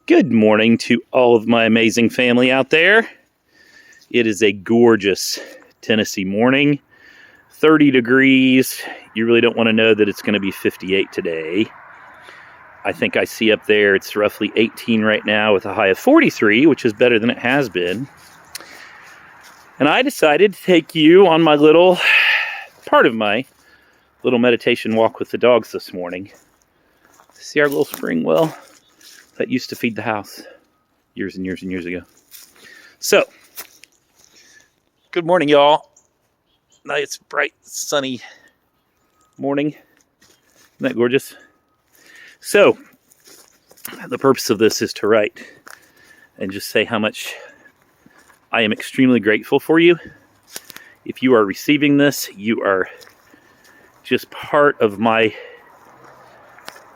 Good morning to all of my amazing family out there. It is a gorgeous Tennessee morning, 30 degrees. You really don't want to know that it's going to be 58 today. I think I see up there it's roughly 18 right now with a high of 43, which is better than it has been. And I decided to take you on my little meditation walk with the dogs this morning. See our little spring well that used to feed the house years and years and years ago. So, good morning, y'all. It's bright, sunny morning. Isn't that gorgeous? So, the purpose of this is to write and just say how much I am extremely grateful for you. If you are receiving this, you are just part of my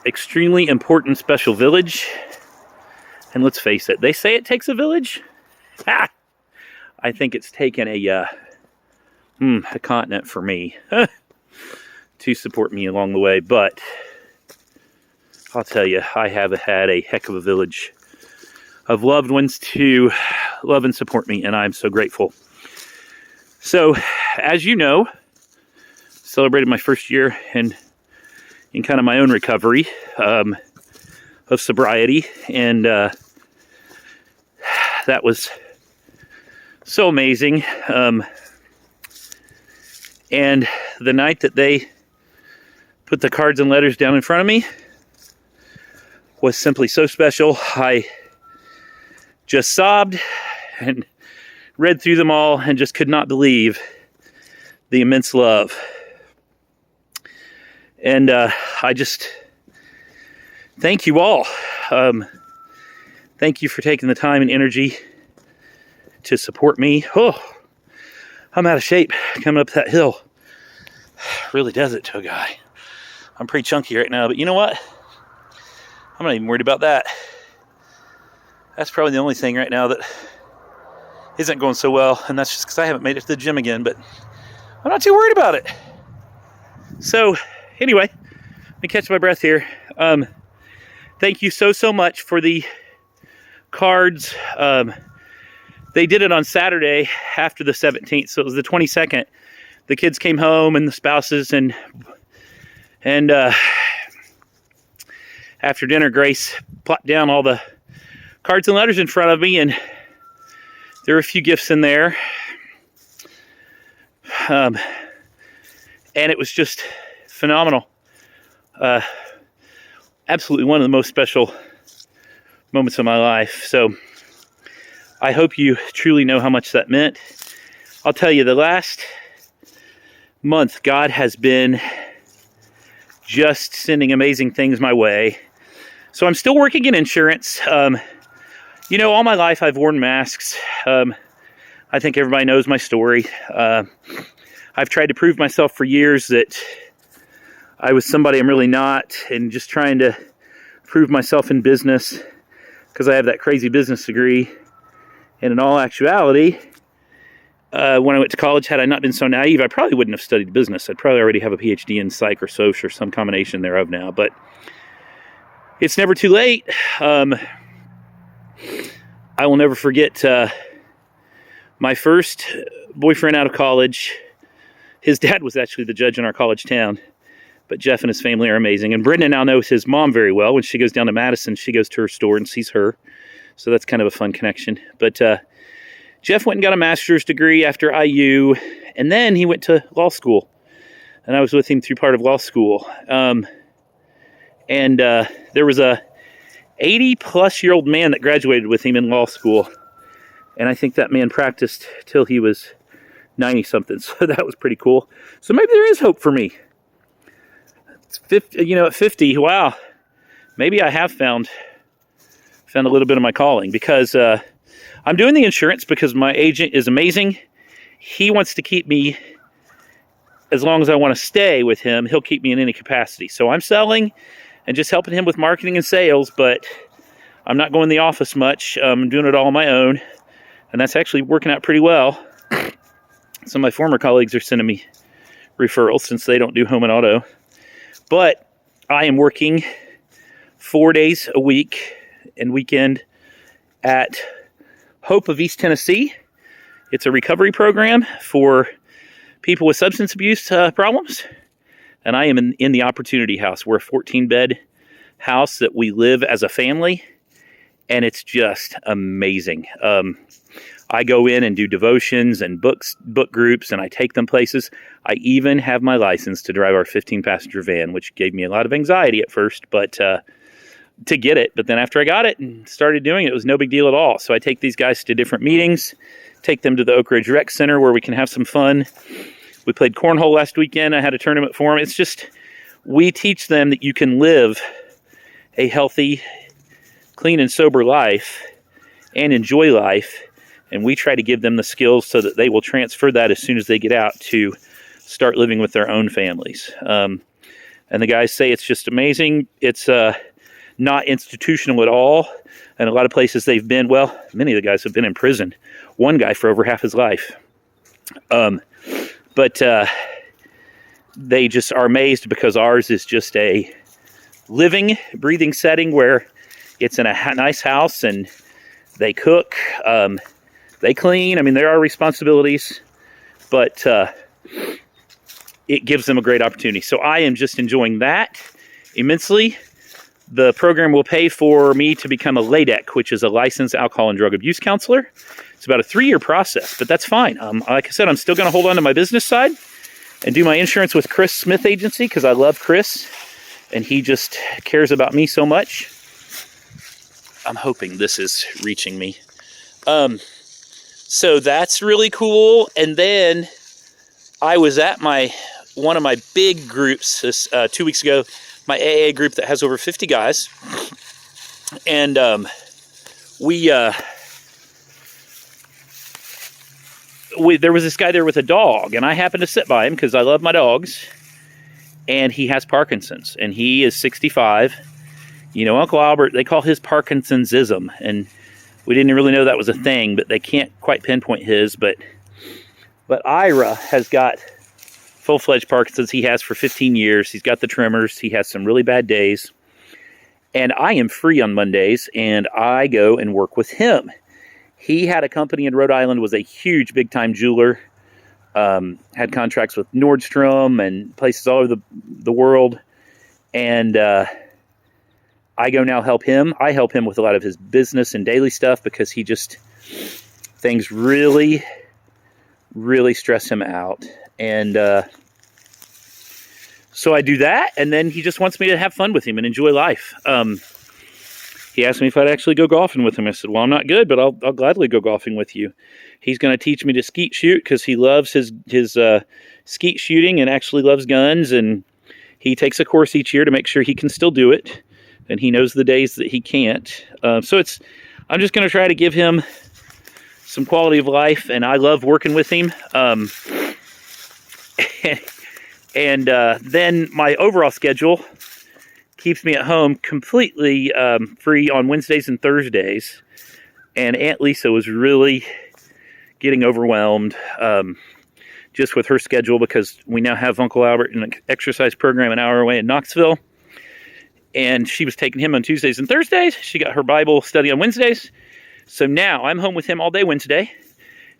extremely important special village. And let's face it, they say it takes a village. Ha! I think it's taken a continent for me to support me along the way. But I'll tell you, I have had a heck of a village of loved ones to love and support me, and I'm so grateful. So, as you know, celebrated my first year in kind of my own recovery of sobriety, and that was so amazing. And the night that they put the cards and letters down in front of me was simply so special. I just sobbed and read through them all and just could not believe the immense love. And I just thank you all. Thank you for taking the time and energy to support me. Oh, I'm out of shape coming up that hill. Really does it to a guy. I'm pretty chunky right now, but you know what? I'm not even worried about that. That's probably the only thing right now that isn't going so well, and that's just because I haven't made it to the gym again, but I'm not too worried about it. So, anyway, let me catch my breath here. Thank you so much for the cards. They did it on Saturday after the 17th, so it was the 22nd. The kids came home and the spouses, and after dinner, Grace plopped down all the cards and letters in front of me, and there were a few gifts in there. And it was just phenomenal. Absolutely one of the most special moments of my life. So I hope you truly know how much that meant. I'll tell you, the last month, God has been just sending amazing things my way. So I'm still working in insurance. You know, all my life I've worn masks. I think everybody knows my story. I've tried to prove myself for years that I was somebody I'm really not, and just trying to prove myself in business because I have that crazy business degree. And in all actuality, when I went to college, had I not been so naive, I probably wouldn't have studied business. I'd probably already have a PhD in psych or social or some combination thereof now, but it's never too late. I will never forget my first boyfriend out of college. His dad was actually the judge in our college town, but Jeff and his family are amazing. And Brenda now knows his mom very well. When she goes down to Madison, she goes to her store and sees her. So that's kind of a fun connection. But Jeff went and got a master's degree after IU, and then he went to law school. And I was with him through part of law school. And there was a 80-plus-year-old man that graduated with him in law school. And I think that man practiced till he was 90-something. So that was pretty cool. So maybe there is hope for me. It's 50, at 50, wow. Maybe I have found a little bit of my calling, because I'm doing the insurance because my agent is amazing. He wants to keep me as long as I want to stay with him. He'll keep me in any capacity. So I'm selling and just helping him with marketing and sales, but I'm not going to the office much. I'm doing it all on my own, and that's actually working out pretty well. Some of my former colleagues are sending me referrals since they don't do home and auto. But I am working 4 days a week and weekend at Hope of East Tennessee. It's a recovery program for people with substance abuse problems. And I am in the Opportunity House. We're a 14-bed house that we live as a family. And it's just amazing. I go in and do devotions and book groups, and I take them places. I even have my license to drive our 15-passenger van, which gave me a lot of anxiety at first, but to get it. But then after I got it and started doing it, it was no big deal at all. So I take these guys to different meetings, take them to the Oak Ridge Rec Center where we can have some fun. We played cornhole last weekend. I had a tournament for them. It's just, we teach them that you can live a healthy, clean and sober life and enjoy life. And we try to give them the skills so that they will transfer that as soon as they get out to start living with their own families. And the guys say it's just amazing. It's not institutional at all. And a lot of places they've been, well, many of the guys have been in prison. One guy for over half his life. But they just are amazed because ours is just a living, breathing setting where it's in a nice house and they cook. They clean. I mean, there are responsibilities, but it gives them a great opportunity. So I am just enjoying that immensely. The program will pay for me to become a LADEC, which is a licensed alcohol and drug abuse counselor. It's about a 3-year process, but that's fine. Like I said, I'm still going to hold on to my business side and do my insurance with Chris Smith Agency because I love Chris and he just cares about me so much. I'm hoping this is reaching me. So that's really cool. And then I was at one of my big groups this 2 weeks ago, my AA group that has over 50 guys. And there was this guy there with a dog, and I happened to sit by him because I love my dogs. And he has Parkinson's, and he is 65. You know, Uncle Albert, they call his Parkinson'sism, and we didn't really know that was a thing, but they can't quite pinpoint his. But Ira has got full-fledged Parkinson's. He has for 15 years. He's got the tremors. He has some really bad days. And I am free on Mondays, and I go and work with him. He had a company in Rhode Island, was a huge big-time jeweler, had contracts with Nordstrom and places all over the world. And I go now help him. I help him with a lot of his business and daily stuff because things really, really stress him out. And so I do that, and then he just wants me to have fun with him and enjoy life. He asked me if I'd actually go golfing with him. I said, well, I'm not good, but I'll gladly go golfing with you. He's going to teach me to skeet shoot because he loves his skeet shooting and actually loves guns, and he takes a course each year to make sure he can still do it, and he knows the days that he can't. So I'm just going to try to give him some quality of life, and I love working with him. And then my overall schedule keeps me at home completely free on Wednesdays and Thursdays. And Aunt Lisa was really getting overwhelmed just with her schedule because we now have Uncle Albert in an exercise program an hour away in Knoxville. And she was taking him on Tuesdays and Thursdays. She got her Bible study on Wednesdays. So now I'm home with him all day Wednesday.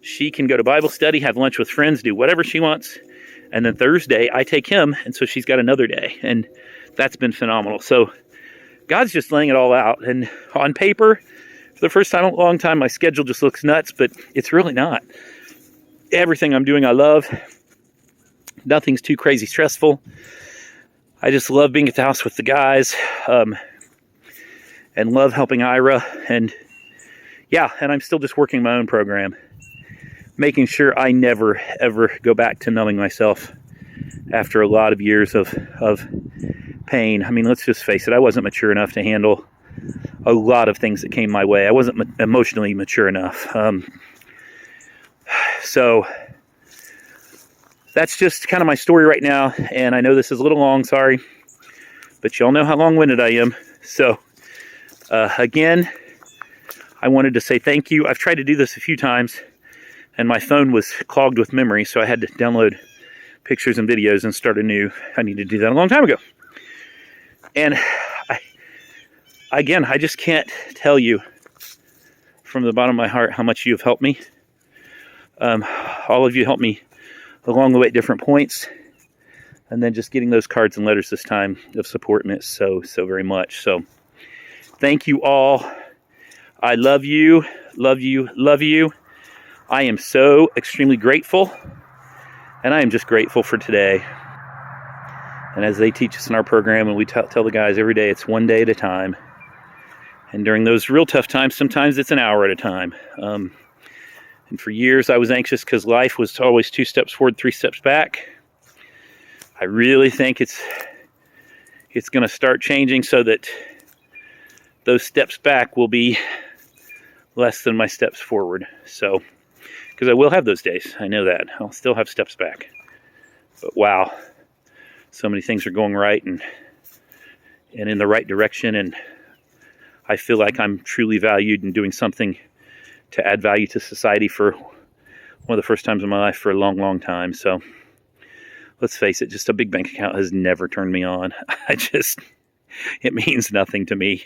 She can go to Bible study, have lunch with friends, do whatever she wants. And then Thursday, I take him, and so she's got another day. And that's been phenomenal. So God's just laying it all out. And on paper, for the first time in a long time, my schedule just looks nuts, but it's really not. Everything I'm doing, I love. Nothing's too crazy stressful. I just love being at the house with the guys and love helping Ira. And yeah, and I'm still just working my own program, making sure I never, ever go back to numbing myself after a lot of years of pain. I mean, let's just face it, I wasn't mature enough to handle a lot of things that came my way. I wasn't emotionally mature enough. So that's just kind of my story right now, and I know this is a little long, sorry, but y'all know how long-winded I am. So again, I wanted to say thank you. I've tried to do this a few times, and my phone was clogged with memory, so I had to download pictures and videos and start anew. I needed to do that a long time ago. And again, I just can't tell you from the bottom of my heart how much you have helped me. All of you helped me along the way at different points. And then just getting those cards and letters this time of support meant so very much. So thank you all. I love you, love you, love you. I am so extremely grateful. And I am just grateful for today. And as they teach us in our program, and we tell the guys every day, it's one day at a time. And during those real tough times, sometimes it's an hour at a time. And for years, I was anxious because life was always 2 steps forward, 3 steps back. I really think it's going to start changing so that those steps back will be less than my steps forward. So, because I will have those days. I know that. I'll still have steps back. But wow, so many things are going right and in the right direction. And I feel like I'm truly valued and doing something to add value to society for one of the first times in my life for a long, long time. So let's face it, just a big bank account has never turned me on. It means nothing to me.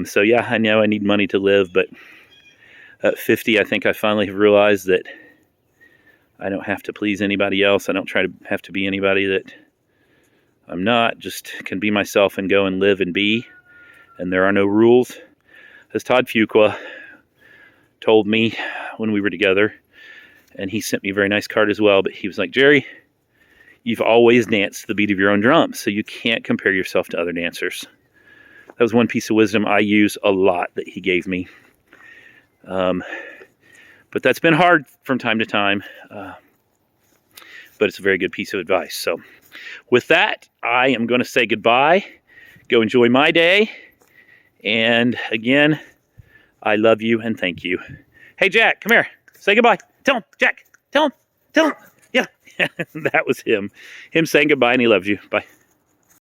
So yeah, I know I need money to live, but at 50, I think I finally have realized that I don't have to please anybody else. I don't try to have to be anybody that I'm not. Just can be myself and go and live and be. And there are no rules. As Todd Fuqua told me when we were together, and he sent me a very nice card as well, but he was like, Jerry, you've always danced to the beat of your own drum, so you can't compare yourself to other dancers. That was one piece of wisdom I use a lot that he gave me. But that's been hard from time to time. But it's a very good piece of advice. So with that, I am going to say goodbye. Go enjoy my day. And again, I love you and thank you. Hey, Jack, come here. Say goodbye. Tell him, Jack. Tell him. Yeah. That was him saying goodbye, and he loves you. Bye.